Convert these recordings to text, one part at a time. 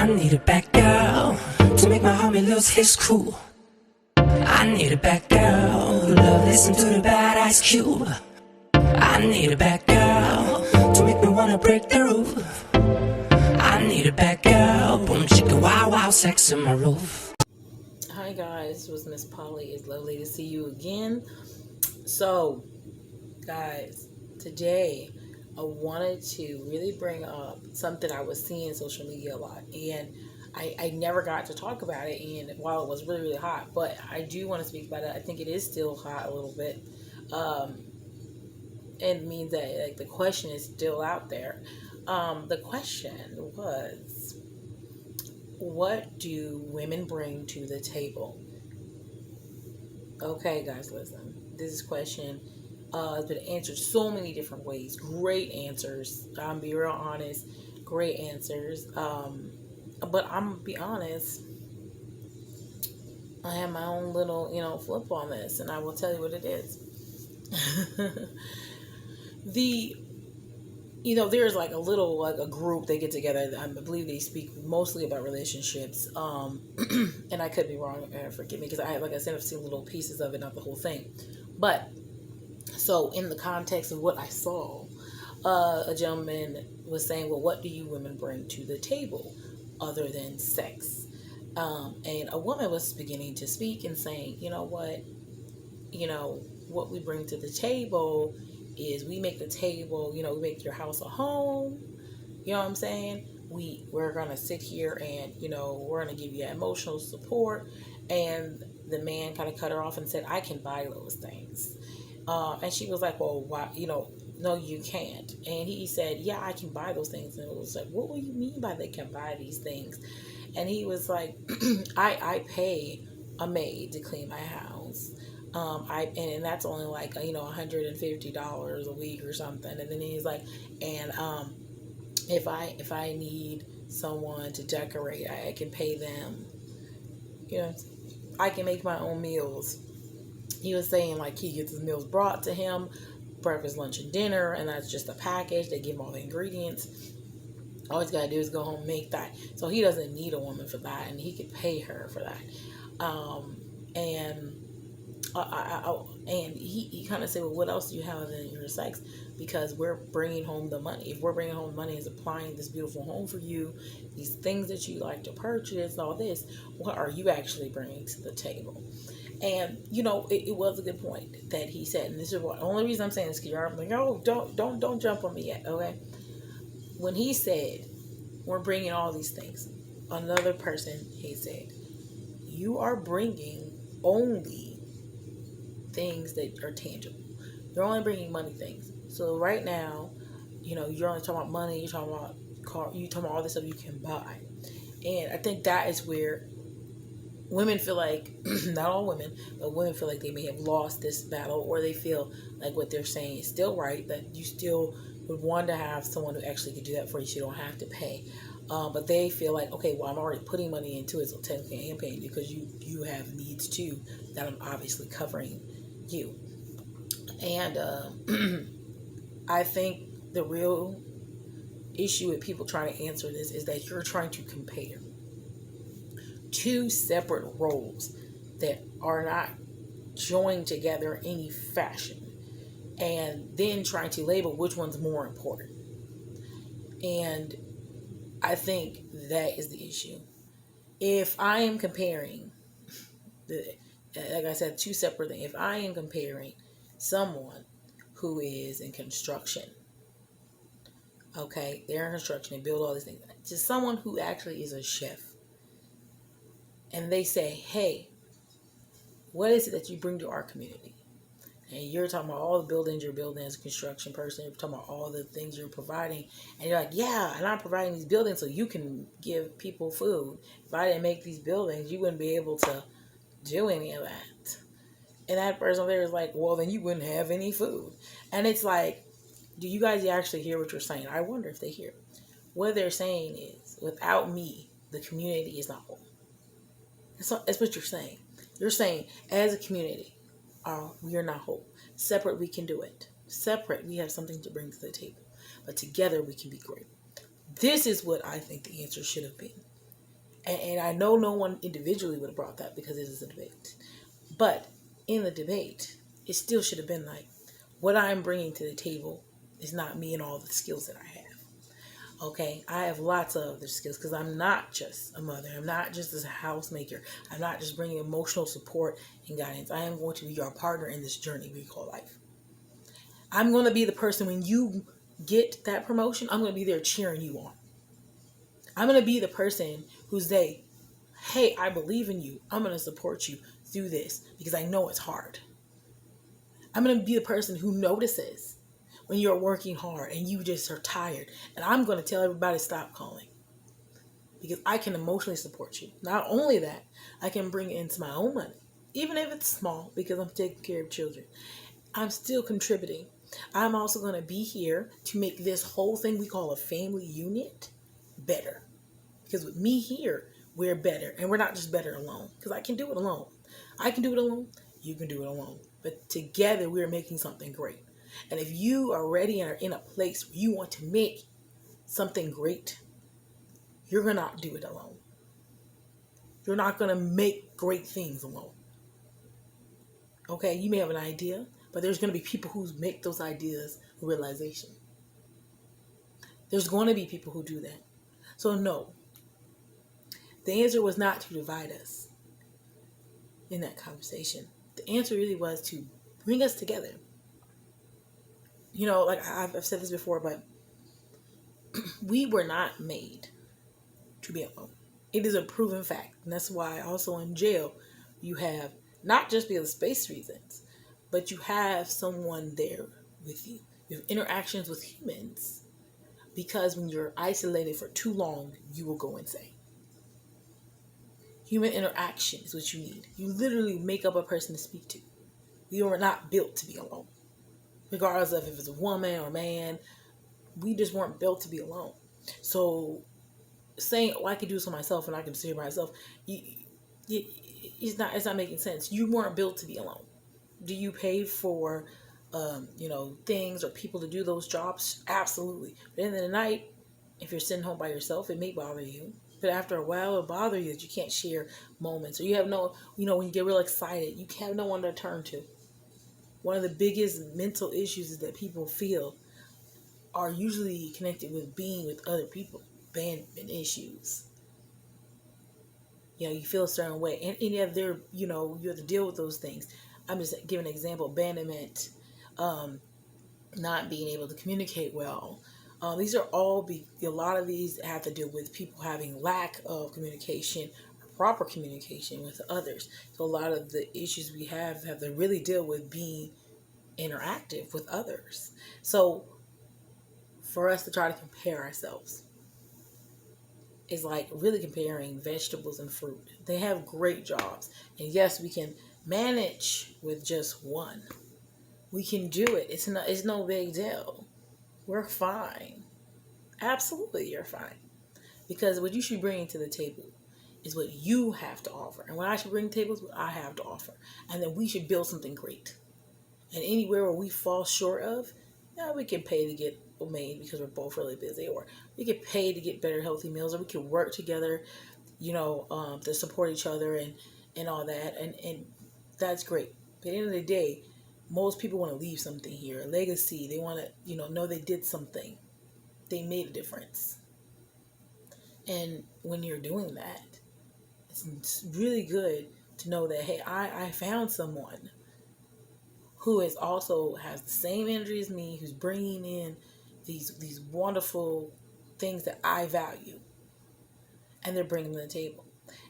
I need a bad girl to make my homie lose his cool. I need a bad girl who love listen to the bad Ice Cube. I need a bad girl to make me wanna break the roof. I need a bad girl, boom chicka wow wow, sex on my roof. Hi guys, it was Miss Polly. It's lovely to see you again. So, guys, today I wanted to really bring up something I was seeing on social media a lot, and I never got to talk about it. And while it was really really hot, but I do want to speak about it. I think it is still hot a little bit, and it means that like the question is still out there. The question was, what do women bring to the table? Okay, guys, listen. This question has been answered so many different ways. Great answers. I'm be real honest. Great answers. But I'm gonna be honest. I have my own little, flip on this, and I will tell you what it is. There's like a group they get together. I believe they speak mostly about relationships. And I could be wrong. Forgive me, because like I said, I've seen little pieces of it, not the whole thing. But so in the context of what I saw, a gentleman was saying, "Well, what do you women bring to the table other than sex?" And a woman was beginning to speak and saying, what we bring to the table is we make the table, we make your house a home. You know what I'm saying? We're gonna sit here and, we're gonna give you emotional support. And the man kind of cut her off and said, "I can buy those things." And she was like, "Well, why, no, you can't." And he said, "Yeah, I can buy those things." And it was like, "What do you mean by they can buy these things?" And he was like, I pay a maid to clean my house. And that's only like, $150 a week or something. And then he's like, and if I need someone to decorate, I can pay them. I can make my own meals. He was saying like he gets his meals brought to him, breakfast, lunch, and dinner, and that's just a package. They give him all the ingredients. All he's got to do is go home and make that. So he doesn't need a woman for that, and he could pay her for that. And he kind of said, "Well, what else do you have in your sex? Because we're bringing home the money. If we're bringing home the money is applying this beautiful home for you, these things that you like to purchase, all this, what are you actually bringing to the table?" And it was a good point that he said, and this is what only reason I'm saying this, because you're like, "Oh, don't jump on me yet," okay? When he said, "We're bringing all these things," another person, he said, "You are bringing only things that are tangible. You're only bringing money things. So right now, you're only talking about money, you're talking about car, you're talking about all this stuff you can buy." And I think that is where women feel like, not all women, but women feel like they may have lost this battle, or they feel like what they're saying is still right, that you still would want to have someone who actually could do that for you so you don't have to pay. But they feel like, okay, well, I'm already putting money into it, so technically I am paying you because you have needs too that I'm obviously covering you. And I think the real issue with people trying to answer this is that you're trying to compare two separate roles that are not joined together in any fashion, and then trying to label which one's more important. And I think that is the issue. If I am comparing like I said, two separate things. If I am comparing someone who is in construction, okay, they're in construction, they build all these things, to someone who actually is a chef, and they say, "Hey, what is it that you bring to our community?" And you're talking about all the buildings you're building as a construction person. You're talking about all the things you're providing. And you're like, "Yeah, and I'm providing these buildings so you can give people food. If I didn't make these buildings, you wouldn't be able to do any of that." And that person there is like, "Well, then you wouldn't have any food." And it's like, do you guys actually hear what you're saying? I wonder if they hear. What they're saying is, without me, the community is not whole. That's what you're saying. You're saying, as a community, we are not whole. Separate, we can do it. Separate, we have something to bring to the table. But together, we can be great. This is what I think the answer should have been. And I know no one individually would have brought that because it is a debate. But in the debate, it still should have been like, what I'm bringing to the table is not me and all the skills that I have. Okay, I have lots of other skills because I'm not just a mother. I'm not just a housemaker. I'm not just bringing emotional support and guidance. I am going to be your partner in this journey we call life. I'm going to be the person when you get that promotion, I'm going to be there cheering you on. I'm going to be the person who's hey, I believe in you. I'm going to support you through this because I know it's hard. I'm going to be the person who notices when you're working hard and you just are tired. And I'm going to tell everybody stop calling because I can emotionally support you. Not only that, I can bring in my own money, even if it's small because I'm taking care of children. I'm still contributing. I'm also going to be here to make this whole thing we call a family unit better. Because with me here, we're better. And we're not just better alone. Because I can do it alone. I can do it alone. You can do it alone. But together, we're making something great. And if you already are in a place where you want to make something great, you're going to not do it alone. You're not going to make great things alone. Okay, you may have an idea, but there's going to be people who make those ideas a realization. There's going to be people who do that. So no, the answer was not to divide us in that conversation. The answer really was to bring us together. You know, like I've said this before, but we were not made to be alone. It is a proven fact. And that's why also in jail, you have not just because of space reasons, but you have someone there with you. You have interactions with humans because when you're isolated for too long, you will go insane. Human interaction is what you need. You literally make up a person to speak to. We were not built to be alone. Regardless of if it's a woman or man, we just weren't built to be alone. So saying, I can do this for myself and I can save myself, it's not making sense. You weren't built to be alone. Do you pay for things or people to do those jobs? Absolutely. But at the end of the night, if you're sitting home by yourself, it may bother you. But after a while, it'll bother you that you can't share moments. Or you have when you get real excited, you have no one to turn to. One of the biggest mental issues is that people feel are usually connected with being with other people. Abandonment issues. You feel a certain way. And you have to deal with those things. I'm just giving an example. Abandonment, not being able to communicate well. These are all a lot of these have to do with people having lack of communication, proper communication with others. So a lot of the issues we have to really deal with being interactive with others. So for us to try to compare ourselves is like really comparing vegetables and fruit. They have great jobs. And yes, we can manage with just one. We can do it. It's no big deal. We're fine. Absolutely, you're fine. Because what you should bring to the table is what you have to offer. And what I should bring to the table is what I have to offer. And then we should build something great. And anywhere where we fall short of, we can pay to get made because we're both really busy. Or we can pay to get better healthy meals. Or we can work together, to support each other and all that. And that's great. But at the end of the day, most people want to leave something here, a legacy. They want to, know they did something. They made a difference. And when you're doing that, it's really good to know that, hey, I found someone who is also has the same energy as me, who's bringing in these wonderful things that I value, and they're bringing them to the table.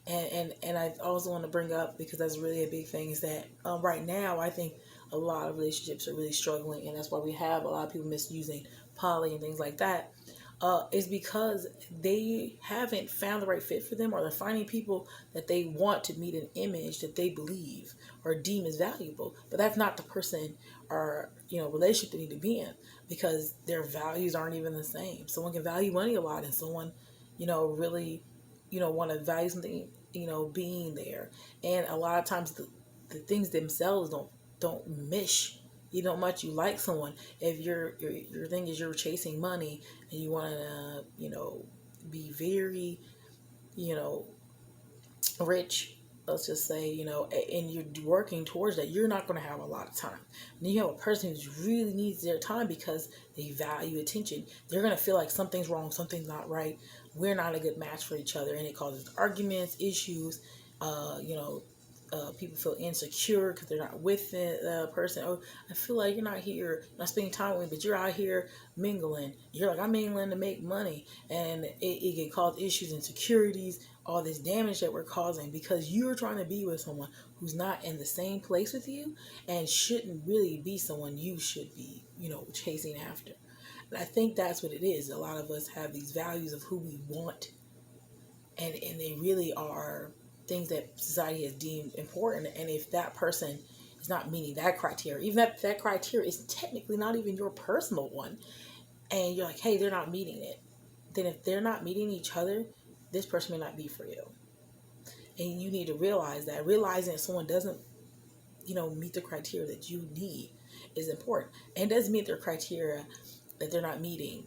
And I also want to bring up, because that's really a big thing, is that right now I think a lot of relationships are really struggling, and that's why we have a lot of people misusing poly and things like that, is because they haven't found the right fit for them, or they're finding people that they want to meet an image that they believe or deem as valuable, but that's not the person or relationship they need to be in, because their values aren't even the same. Someone can value money a lot, and someone really want to value something being there, and a lot of times the things themselves don't mesh. Much you like someone, if your thing is you're chasing money and you want to be very rich, let's just say, and you're working towards that, you're not going to have a lot of time. When you have a person who really needs their time because they value attention, they're going to feel like something's wrong, something's not right, we're not a good match for each other, and it causes arguments, issues. People feel insecure because they're not with the person. Oh, I feel like you're not here, not spending time with me, but you're out here mingling. You're like, I'm mingling to make money. And it can cause issues, insecurities, all this damage that we're causing because you're trying to be with someone who's not in the same place with you and shouldn't really be someone you should be, chasing after. And I think that's what it is. A lot of us have these values of who we want, and they really are things that society has deemed important. And if that person is not meeting that criteria, even if that criteria is technically not even your personal one, and you're like, hey, they're not meeting it, then if they're not meeting each other, this person may not be for you. And you need to realize that. Realizing that someone doesn't, meet the criteria that you need is important. And it doesn't meet their criteria that they're not meeting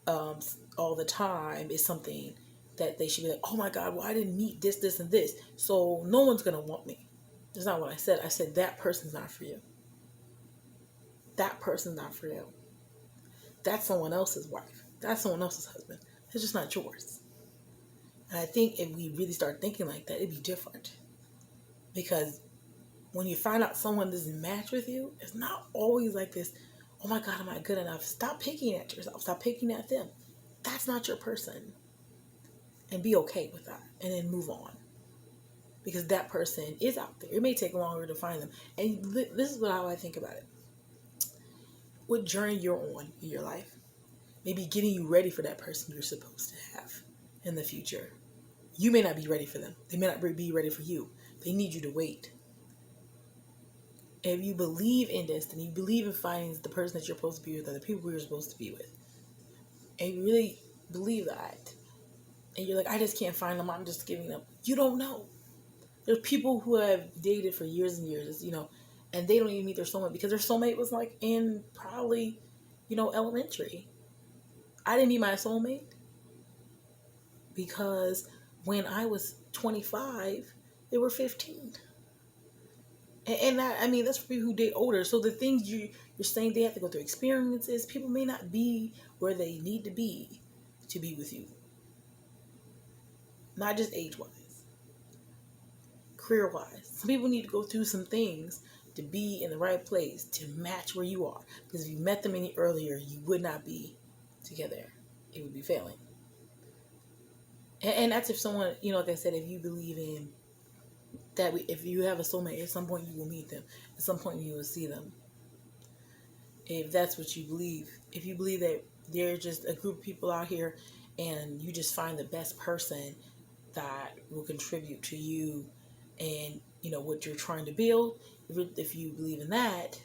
all the time is something that they should be like, oh my God, well, I didn't meet this, this, and this, so no one's going to want me. That's not what I said. I said that person's not for you. That person's not for you. That's someone else's wife. That's someone else's husband. It's just not yours. And I think if we really start thinking like that, it'd be different. Because when you find out someone doesn't match with you, it's not always like this, oh my God, am I good enough? Stop picking at yourself. Stop picking at them. That's not your person. And be okay with that. And then move on. Because that person is out there. It may take longer to find them. And this is how I think about it. What journey you're on in your life may be getting you ready for that person you're supposed to have in the future. You may not be ready for them. They may not be ready for you. They need you to wait. If you believe in destiny, you believe in finding the person that you're supposed to be with or the people you're supposed to be with, and you really believe that, and you're like, I just can't find them, I'm just giving up. You don't know. There's people who have dated for years and years, and they don't even meet their soulmate because their soulmate was like in probably, elementary. I didn't meet my soulmate because when I was 25, they were 15. And that, that's for people who date older. So the things you're saying, they have to go through experiences. People may not be where they need to be with you. Not just age-wise. Career-wise. Some people need to go through some things to be in the right place, to match where you are. Because if you met them any earlier, you would not be together. It would be failing. And that's if someone, like I said, if you believe in that if you have a soulmate, at some point you will meet them. At some point you will see them. If that's what you believe. If you believe that they're just a group of people out here and you just find the best person that will contribute to you and, what you're trying to build. If you believe in that,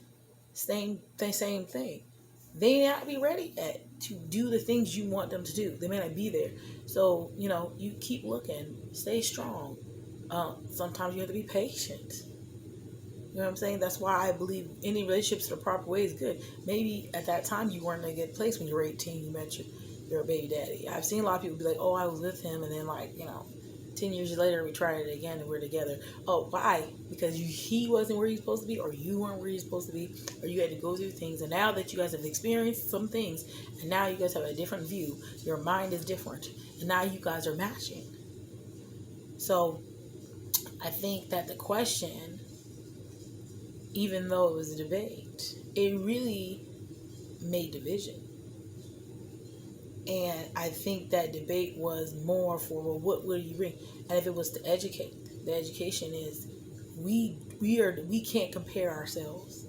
same thing. They may not be ready to do the things you want them to do. They may not be there. So, you keep looking. Stay strong. Sometimes you have to be patient. You know what I'm saying? That's why I believe any relationships the proper way is good. Maybe at that time you weren't in a good place when you were 18, you met your baby daddy. I've seen a lot of people be like, oh, I was with him, and then 10 years later we tried it again and we're together. Oh, why? Because he wasn't where he's supposed to be, or you weren't where you're supposed to be, or you had to go through things. And now that you guys have experienced some things, and now you guys have a different view, your mind is different, and now you guys are matching. So I think that the question, even though it was a debate, it really made division. And I think that debate was more for, well, what will you bring? And if it was to educate, the education is we can't compare ourselves,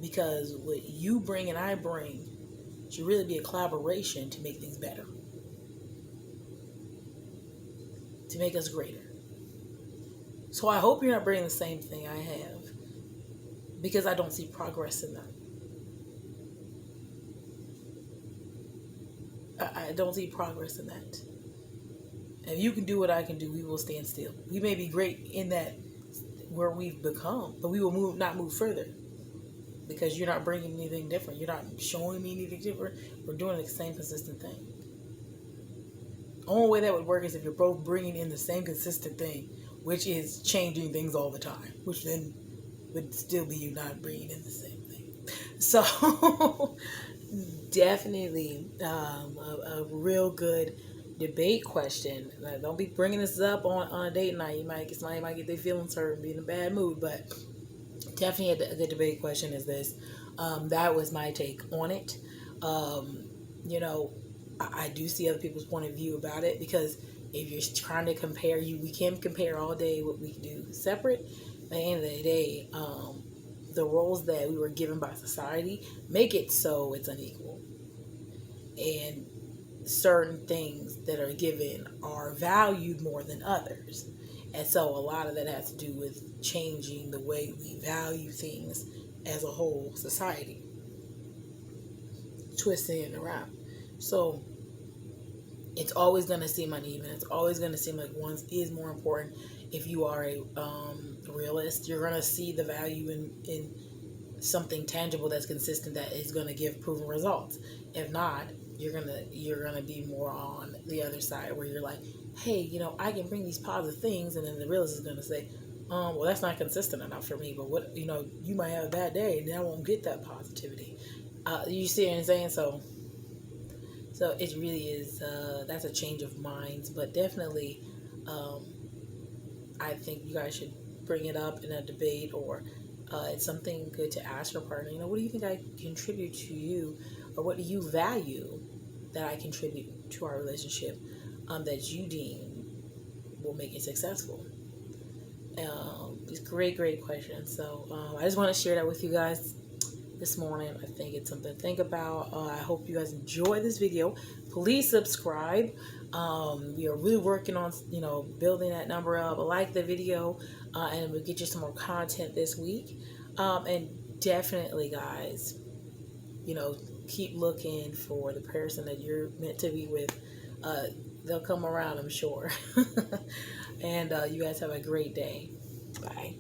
because what you bring and I bring should really be a collaboration to make things better, to make us greater. So I hope you're not bringing the same thing I have, because I don't see progress in that. I don't see progress in that. If you can do what I can do, we will stand still. We may be great in that where we've become, but we will not move further, because you're not bringing anything different. You're not showing me anything different. We're doing the same consistent thing. Only way that would work is if you're both bringing in the same consistent thing, which is changing things all the time, which then would still be you not bringing in the same thing. So definitely a real good debate question. Don't be bringing this up on a date night. Somebody might get their feelings hurt and be in a bad mood, but definitely a good debate question is this. That was my take on it. You know, I do see other people's point of view about it, because if you're trying to compare, we can compare all day what we can do separate. At the end of the day, the roles that we were given by society make it so it's unequal, and certain things that are given are valued more than others. And so a lot of that has to do with changing the way we value things as a whole society, twisting it around. So it's always going to seem uneven. It's always going to seem like one is more important. If you are a realist, you're going to see the value in something tangible that's consistent, that is going to give proven results. If not, you're gonna be more on the other side, where you're like, hey, you know, I can bring these positive things, and then the realist is gonna say, well, that's not consistent enough for me. But what, you know, you might have a bad day, and I won't get that positivity. You see what I'm saying? So it really is. That's a change of minds, but definitely, I think you guys should bring it up in a debate, or it's something good to ask your partner. You know, what do you think I contribute to you, or what do you value that I contribute to our relationship, that you deem will make it successful? These great questions. So I just want to share that with you guys this morning. I think it's something to think about. I hope you guys enjoy this video. Please subscribe. We are really working on, you know, building that number up. Like the video, and we'll get you some more content this week. And definitely, guys, you know, keep looking for the person that you're meant to be with. They'll come around, I'm sure. And you guys have a great day. Bye.